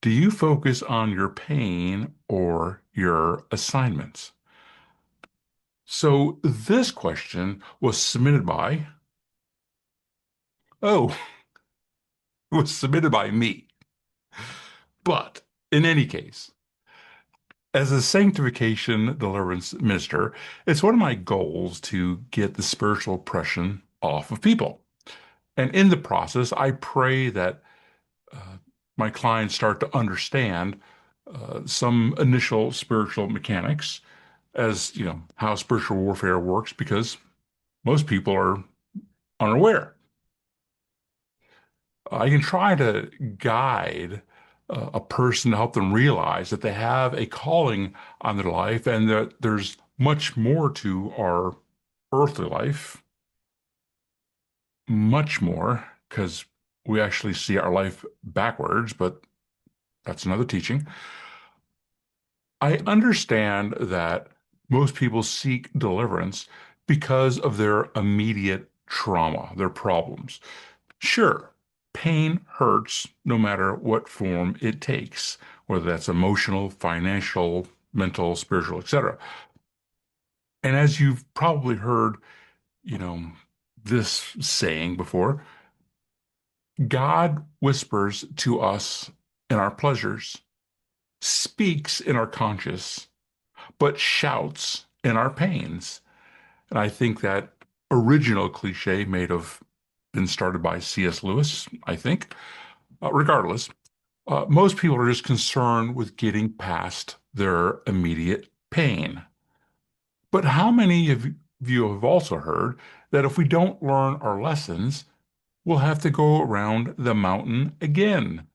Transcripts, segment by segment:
Do you focus on your pain or your assignments? So this question was submitted by, oh, it was submitted by me. But in any case, as a sanctification deliverance minister, it's one of my goals to get the spiritual oppression off of people. And in the process, I pray that my clients start to understand some initial spiritual mechanics as, how spiritual warfare works because most people are unaware. I can try to guide a person to help them realize that they have a calling on their life and that there's much more to our earthly life, much more, because we actually see our life backwards, but that's another teaching. I understand that most people seek deliverance because of their immediate trauma, their problems. Sure, pain hurts no matter what form it takes, whether that's emotional, financial, mental, spiritual, etc. And as you've probably heard, you know, this saying before, God whispers to us in our pleasures, speaks in our conscience, but shouts in our pains. And I think that original cliche may have been started by C.S. Lewis, I think. Regardless, most people are just concerned with getting past their immediate pain. But how many of you have also heard that if we don't learn our lessons, we'll have to go around the mountain again?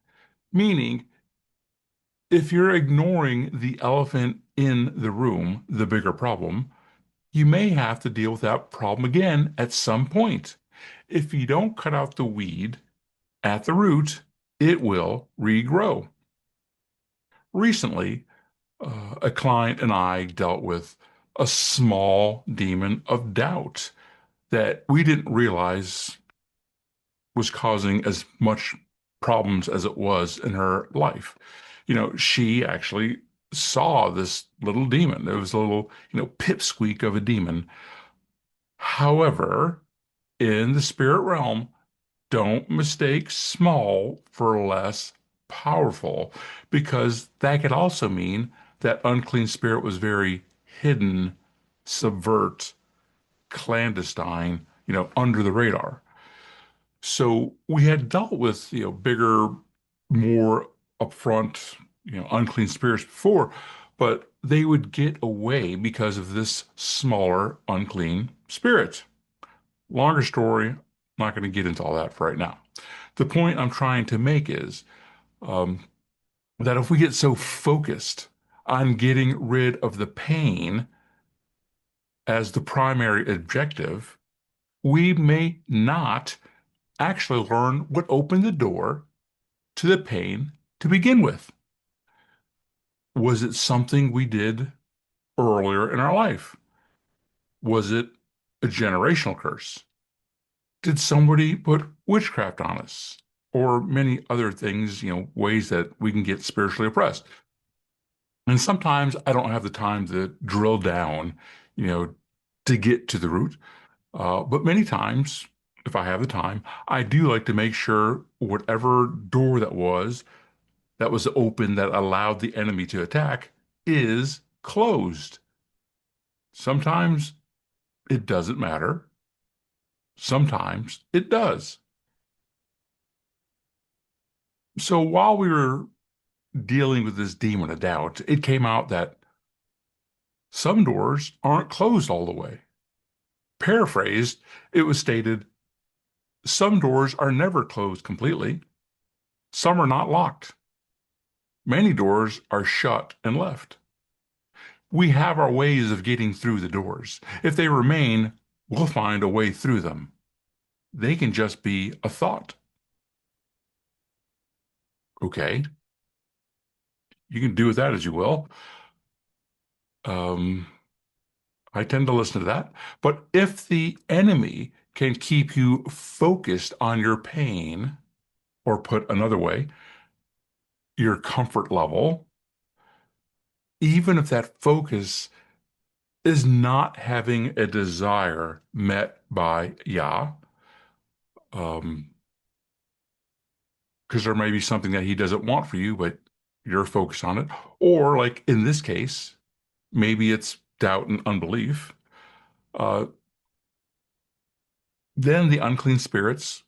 Meaning, if you're ignoring the elephant in the room, the bigger problem, you may have to deal with that problem again at some point. If you don't cut out the weed at the root, it will regrow. Recently, a client and I dealt with a small demon of doubt that we didn't realize was causing as much problems as it was in her life. She actually saw this little demon. It was a little, pipsqueak of a demon. However, in the spirit realm, don't mistake small for less powerful, because that could also mean that unclean spirit was very hidden, subvert, clandestine, under the radar. So we had dealt with, bigger, more upfront, unclean spirits before, but they would get away because of this smaller, unclean spirit. Longer story, I'm not going to get into all that for right now. The point I'm trying to make is um, that if we get so focused on getting rid of the pain as the primary objective, we may not actually learn what opened the door to the pain to begin with. Was it something we did earlier in our life? Was it a generational curse? Did somebody put witchcraft on us? Or many other things, ways that we can get spiritually oppressed. And sometimes I don't have the time to drill down, you know, to get to the root. But many times, if I have the time, I do like to make sure whatever door that was open that allowed the enemy to attack is closed. Sometimes it doesn't matter. Sometimes it does. So while we were dealing with this demon of doubt, it came out that some doors aren't closed all the way. Paraphrased, it was stated, some doors are never closed completely. Some are not locked. Many doors are shut and left. We have our ways of getting through the doors. If they remain, we'll find a way through them. They can just be a thought. Okay, you can do with that as you will. Um, I tend to listen to that. But if the enemy can keep you focused on your pain, or put another way, your comfort level, even if that focus is not having a desire met by Yah, um, because there may be something that he doesn't want for you, but you're focused on it. Or, like in this case, maybe it's doubt and unbelief. Uh, then the unclean spirits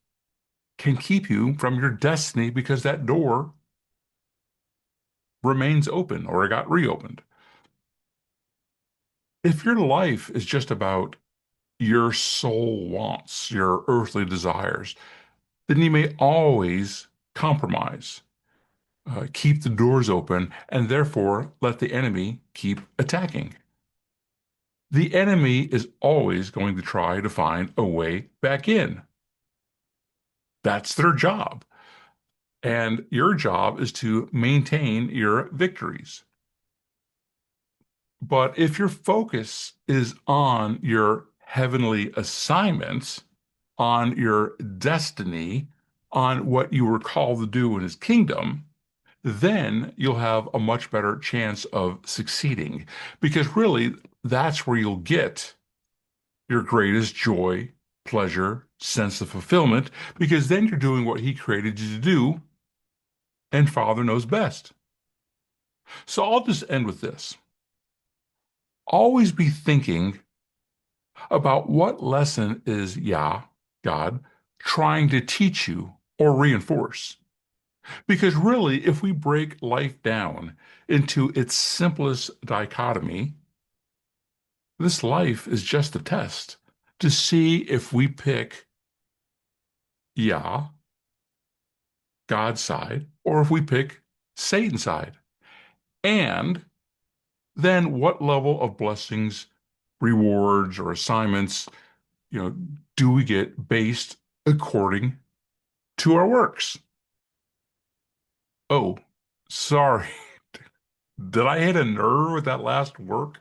can keep you from your destiny because that door remains open or it got reopened. If your life is just about your soul wants, your earthly desires, then you may always compromise, keep the doors open, and therefore let the enemy keep attacking. The enemy is always going to try to find a way back in. That's their job. And your job is to maintain your victories. But if your focus is on your heavenly assignments, on your destiny, on what you were called to do in his kingdom, then you'll have a much better chance of succeeding. Because really, that's where you'll get your greatest joy, pleasure, sense of fulfillment, because then you're doing what he created you to do, and Father knows best. So I'll just end with this. Always be thinking about what lesson is Yah, God, trying to teach you or reinforce. Because really, if we break life down into its simplest dichotomy, this life is just a test to see if we pick Yah, God's side, or if we pick Satan's side. And then what level of blessings, rewards, or assignments, you know, do we get based according to our works? Oh, sorry. Did I hit a nerve with that last work?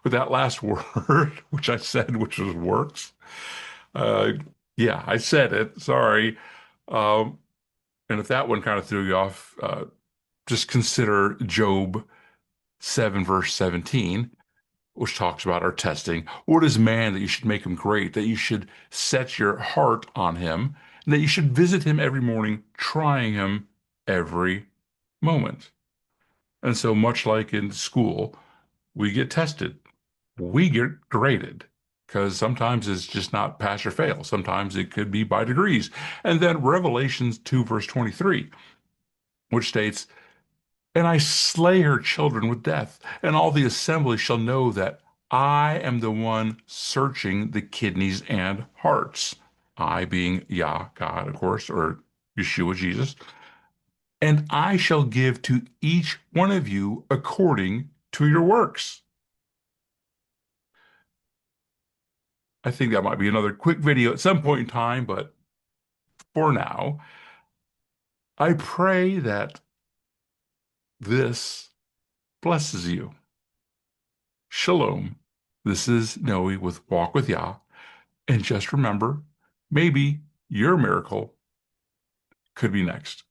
With that last word, which I said, which was works? Uh, yeah, I said it. Sorry. Um, and if that one kind of threw you off, just consider Job 7, verse 17, which talks about our testing. What is man that you should make him great, that you should set your heart on him, and that you should visit him every morning, trying him every moment? And so, much like in school, we get tested, we get graded. Because sometimes it's just not pass or fail. Sometimes it could be by degrees. And then Revelations 2, verse 23, which states, and I slay her children with death, and all the assembly shall know that I am the one searching the kidneys and hearts. I being Yah, God, of course, or Yeshua, Jesus. And I shall give to each one of you according to your works. I think that might be another quick video at some point in time, but for now, I pray that this blesses you. Shalom. This is Noe with Walk with Yah. And just remember, maybe your miracle could be next.